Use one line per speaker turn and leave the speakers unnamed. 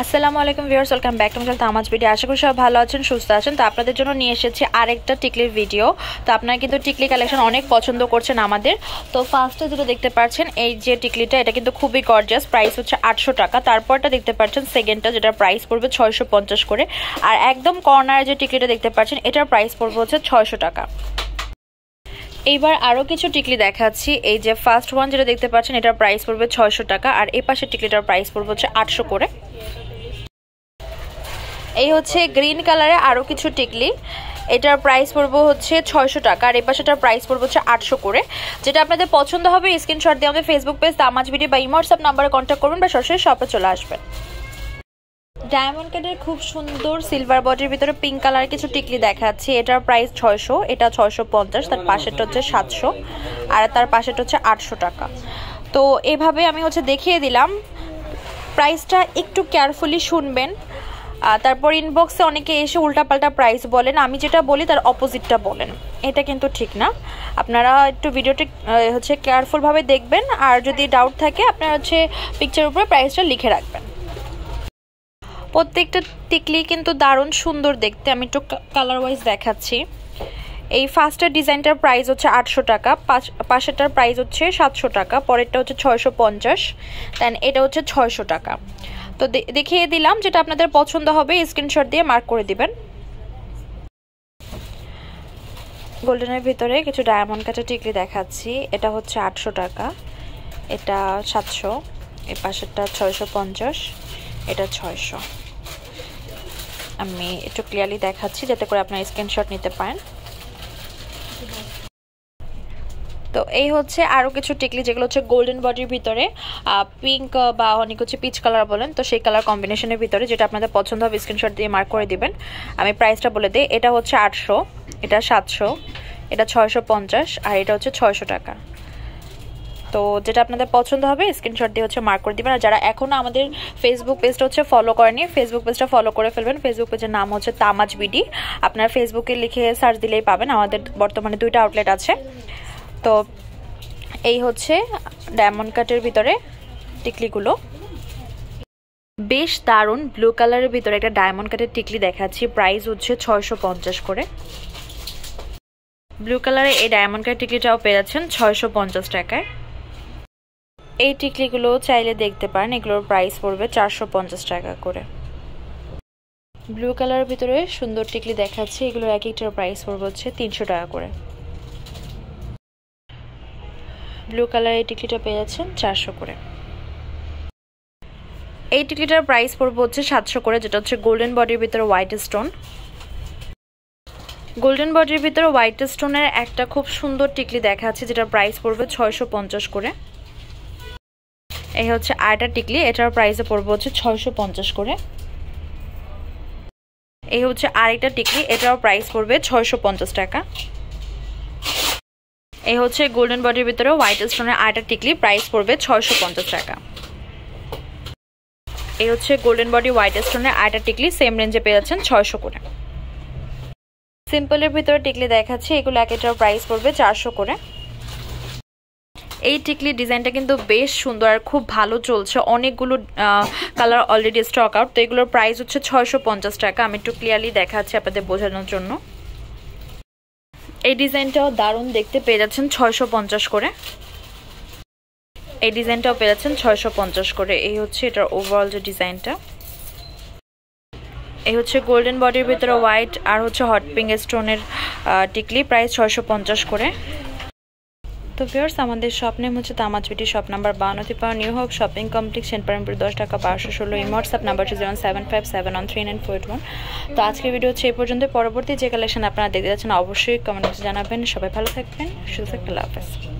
আসসালামু আলাইকুম viewers, welcome back to my channel Tamaj video. আশা করি সবাই ভালো আছেন, সুস্থ আছেন। তো আপনাদের জন্য নিয়ে এসেছি আরেকটা টিকলির ভিডিও। তো আপনারা কিন্তু টিকলি কালেকশন অনেক পছন্দ করছেন আমাদের। তো ফার্স্টে যেটা দেখতে পাচ্ছেন এই যে টিকলিটা, এটা কিন্তু খুবই গর্জিয়াস, প্রাইস হচ্ছে 800 টাকা। তারপরটা দেখতে পাচ্ছেন সেকেন্ডটা, যেটা প্রাইস পড়বে 650 করে। আর একদম কর্নারে যে টিকলিটা দেখতে পাচ্ছেন এটার প্রাইস পড়বে হচ্ছে 600 টাকা। এইবার আরও কিছু টিকলি দেখাচ্ছি। এই যে ফার্স্ট ওয়ান যেটা দেখতে পাচ্ছেন এটার প্রাইস পড়বে 600 টাকা। আর এই পাশের টিকলিটার প্রাইস পড়বে হচ্ছে 800 করে। এই হচ্ছে গ্রিন কালারে আরও কিছু টিকলি, এটার প্রাইস পড়বে হচ্ছে 600 টাকা। আর এই পাশেটার প্রাইস পড়বে হচ্ছে 800 করে। যেটা আপনাদের পছন্দ হবে স্ক্রিনশট দিয়ে আমাদের ফেসবুক পেজ তামাজ ভিডিও বা ইমো হোয়াটসঅ্যাপ নাম্বারে কন্ট্যাক্ট করবেন বা সরাসরি শপে চলে আসবেন। ডায়মন্ড কাটের খুব সুন্দর সিলভার বডির ভিতরে পিঙ্ক কালার কিছু টিকলি দেখাচ্ছি। এটার প্রাইস 600, এটা 650, তার পাশেরটা হচ্ছে 700 আর তার পাশেরটা হচ্ছে 800 টাকা। তো এভাবে আমি হচ্ছে দেখিয়ে দিলাম, প্রাইসটা একটু কেয়ারফুলি শুনবেন। তারপর ইনবক্সে অনেকে এসে উল্টাপাল্টা প্রাইস বলেন, আমি যেটা বলি তার অপোজিটটা বলেন, এটা কিন্তু ঠিক না। আপনারা একটু ভিডিওটি হচ্ছে কেয়ারফুলভাবে দেখবেন। আর যদি ডাউট থাকে আপনারা হচ্ছে পিকচারের উপরে প্রাইসটা লিখে রাখবেন। প্রত্যেকটা টিকলি কিন্তু দারুণ সুন্দর দেখতে। আমি একটু কালার ওয়াইজ দেখাচ্ছি। এই ফার্স্টের ডিজাইনটার প্রাইস হচ্ছে 800 টাকা, পাশেরটার প্রাইস হচ্ছে 700 টাকা, পরেরটা হচ্ছে 650, দেন এটা হচ্ছে 600 টাকা। তো দেখিয়ে দিলাম, যেটা আপনাদের পছন্দ হবে স্ক্রিনশট দিয়ে মার্ক করে দিবেন। গোল্ডেনের ভিতরে কিছু ডায়মন্ড কাটা টিকলি দেখাচ্ছি। এটা হচ্ছে 800 টাকা, এটা 700, এই পাশেরটা 650, এটা 600। আমি একটু ক্লিয়ারলি দেখাচ্ছি যাতে করে আপনারা স্ক্রিনশট নিতে পারেন। তো এই হচ্ছে আরও কিছু টিকলি যেগুলো হচ্ছে গোল্ডেন বডির ভিতরে পিঙ্ক বা অনেক হচ্ছে পিচ কালার বলেন, তো সেই কালার কম্বিনেশনের ভিতরে যেটা আপনাদের পছন্দ হবে স্ক্রিনশট দিয়ে মার্ক করে দিবেন। আমি প্রাইসটা বলে দিই, এটা হচ্ছে 800, এটা 700, এটা 650 আর এটা হচ্ছে 600 টাকা। তো যেটা আপনাদের পছন্দ হবে স্ক্রিনশট দিয়ে হচ্ছে মার্ক করে দিবেন। আর যারা এখনও আমাদের ফেসবুক পেজটা হচ্ছে ফলো করেনি, ফেসবুক পেজটা ফলো করে ফেলবেন। ফেসবুক পেজের নাম হচ্ছে তামাজ বিডি। আপনারা ফেসবুকে লিখে সার্চ দিলেই পাবেন। আমাদের বর্তমানে 2টা আউটলেট আছে। তো এই হচ্ছে ডায়মন্ড কাটের ভিতরে টিকলিগুলো, বেশ দারুণ। ব্লু কালারের ভিতরে একটা ডায়মন্ড কাটের টিকলি দেখাচ্ছি, প্রাইস হচ্ছে 650 করে। ব্লু কালারে এই ডায়মন্ড কাটের টিকলিটাও পেয়ে যাচ্ছেন 650 টাকায়। এই টিকলিগুলো চাইলে দেখতে পারেন, এগুলোর প্রাইস পড়বে 450 টাকা করে। ব্লু কালারের ভিতরে সুন্দর টিকলি দেখাচ্ছি, এগুলোর এক একটার প্রাইস পড়বে হচ্ছে 300 টাকা করে। ব্লু কালার এই টিকলিটা পেয়ে যাচ্ছেন 400 করে। এই টিকলিটার প্রাইস পড়বে হচ্ছে 700 করে, যেটা হচ্ছে গোল্ডেন বডির ভিতরে হোয়াইট স্টোন। গোল্ডেন বডির ভিতরে হোয়াইট স্টোনের একটা খুব সুন্দর টিকলি দেখাচ্ছে, যেটার প্রাইস পড়বে 650 করে। এই হচ্ছে আরেকটা টিকলি, এটার প্রাইসে পড়বে হচ্ছে 650 করে। এই হচ্ছে আরেকটা টিকলি, এটার প্রাইস পড়বে 650 টাকা। এই হচ্ছে গোল্ডেন বডির ভিতরে হোয়াইট স্টোনের আরেকটা টিকলি, প্রাইস পড়বে 650 টাকা। এই হচ্ছে গোল্ডেন বডি হোয়াইট স্টোনের আরেকটা টিকলি, সেম রেঞ্জে পেয়ে যাচ্ছেন 600 করে। সিম্পলের ভিতরে টিকলি দেখাচ্ছি, এগুলো এক একটার প্রাইস পড়বে 400 করে। এই টিকলি ডিজাইনটা কিন্তু বেশ সুন্দর আর খুব ভালো চলছে, অনেকগুলো কালার অলরেডি স্টক আউট। তো এগুলোর প্রাইস হচ্ছে 650 টাকা। আমি একটু ক্লিয়ারলি দেখাচ্ছি আপনাদের বোঝানোর জন্য। এই ডিজাইনটাও দারুণ দেখতে, পেয়ে যাচ্ছেন 650 করে। এই ডিজাইনটাও পেয়ে যাচ্ছেন 650 করে। এই হচ্ছে এটার ওভারঅল যে ডিজাইনটা। এই হচ্ছে গোল্ডেন বডির ভিতরে হোয়াইট আর হচ্ছে হট পিঙ্ক স্টোনের টিকলি, প্রাইস 650 করে। তো ভিউয়ার্স, আমাদের শপ নেম হচ্ছে Tamaj BD, shop number 52 new hope shopping complex, Senparampur 10 টাকা 1216। Imo WhatsApp number 07571399481। তো আজকের ভিডিও হচ্ছে এই পর্যন্ত। পরবর্তী যে কালেকশন আপনারা দেখতে যাচ্ছেন অবশ্যই কমেন্ট বক্সে জানাবেন। সবাই ভালো থাকবেন, সুস্থ থাকবেন, আল্লাহ হাফেজ।